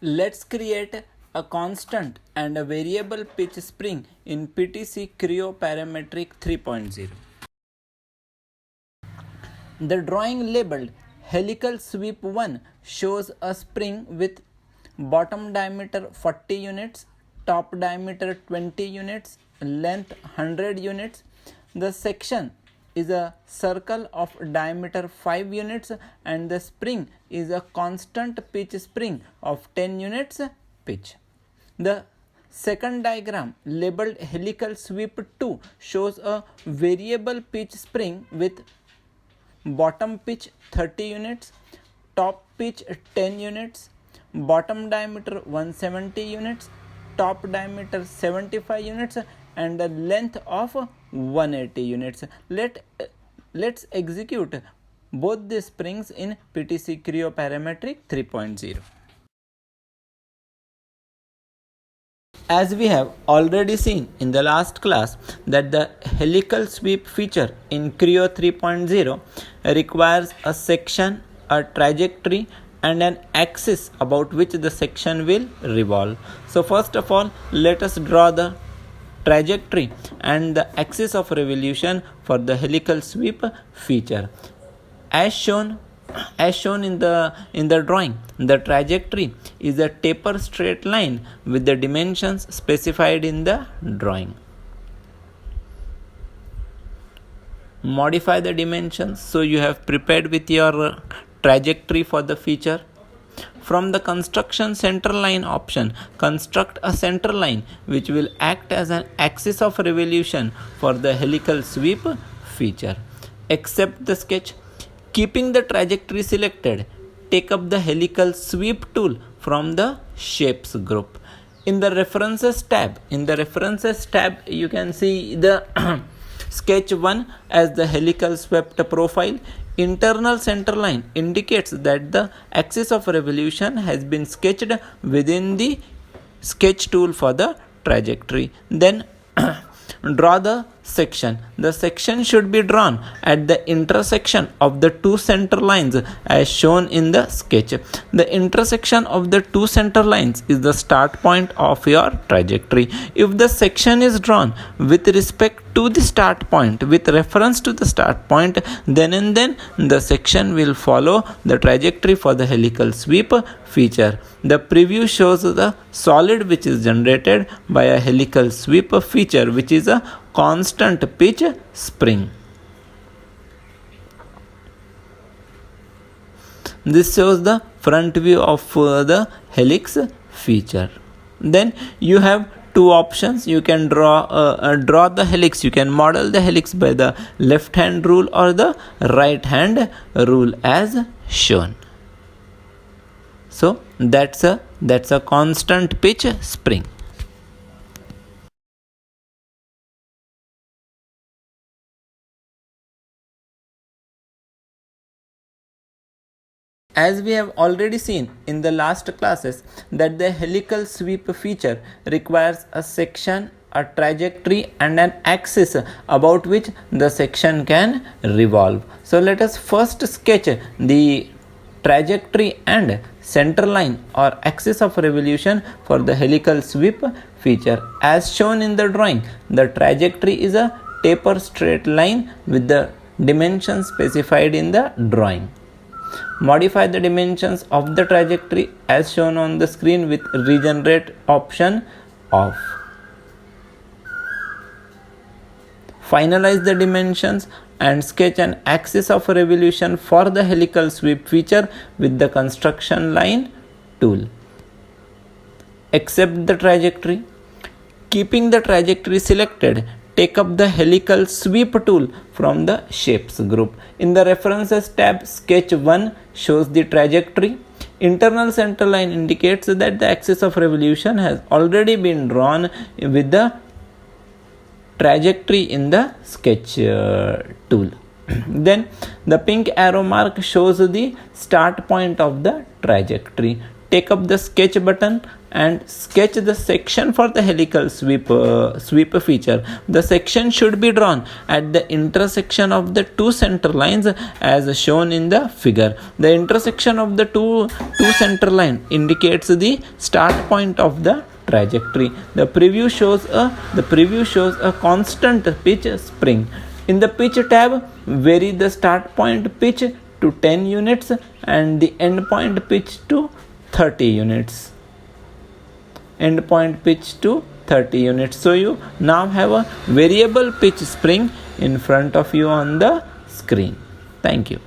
Let's create a constant and a variable pitch spring in PTC Creo Parametric 3.0. The drawing labeled Helical Sweep 1 shows a spring with bottom diameter 40 units, top diameter 20 units, length 100 units. The section is a circle of diameter 5 units and the spring is a constant pitch spring of 10 units pitch. The second diagram labeled Helical Sweep 2 shows a variable pitch spring with bottom pitch 30 units, top pitch 10 units, bottom diameter 170 units, top diameter 75 units and a length of 180 units. Let's execute both the springs in PTC Creo Parametric 3.0. As we have already seen in the last class that the helical sweep feature in Creo 3.0 requires a section, a trajectory and an axis about which the section will revolve. So first of all, let us draw the trajectory and the axis of revolution for the helical sweep feature. As shown in the drawing, the trajectory is a taper straight line with the dimensions specified in the drawing. Modify the dimensions so you have prepared with your trajectory for the feature. From the construction center line option, construct a center line which will act as an axis of revolution for the helical sweep feature. Accept the sketch. Keeping the trajectory selected, take up the helical sweep tool from the shapes group. In the references tab, you can see the sketch 1 as the helical swept profile. Internal center line indicates that the axis of revolution has been sketched within the sketch tool for the trajectory. Then draw the section. The section should be drawn at the intersection of the two center lines as shown in the sketch. The intersection of the two center lines is the start point of your trajectory. If the section is drawn with respect to the start point, with reference to the start point, then and then the section will follow the trajectory for the helical sweep feature. The preview shows the solid which is generated by a helical sweep feature, which is a constant pitch spring. This shows the front view of the helix feature. Then you have two options. You can draw the helix. You can model the helix by the left hand rule or the right hand rule as shown. So that's a constant pitch spring. As we have already seen in the last classes that the helical sweep feature requires a section, a trajectory and an axis about which the section can revolve. So let us first sketch the trajectory and center line or axis of revolution for the helical sweep feature. As shown in the drawing, the trajectory is a taper straight line with the dimensions specified in the drawing. Modify the dimensions of the trajectory as shown on the screen with regenerate option off. Finalize the dimensions and sketch an axis of revolution for the helical sweep feature with the construction line tool. Accept the trajectory. Keeping the trajectory selected, take up the helical sweep tool from the shapes group. In the references tab, sketch 1 shows the trajectory. Internal center line indicates that the axis of revolution has already been drawn with the trajectory in the sketch tool. Then the pink arrow mark shows the start point of the trajectory. take up the sketch button and sketch the section for the helical sweep feature. The section should be drawn at the intersection of the two center lines as shown in the figure. The intersection of the two center line indicates the start point of the trajectory. The preview shows a constant pitch spring. In the pitch tab, vary the start point pitch to 10 units and the end point pitch to 30 units. So you now have a variable pitch spring in front of you on the screen. Thank you.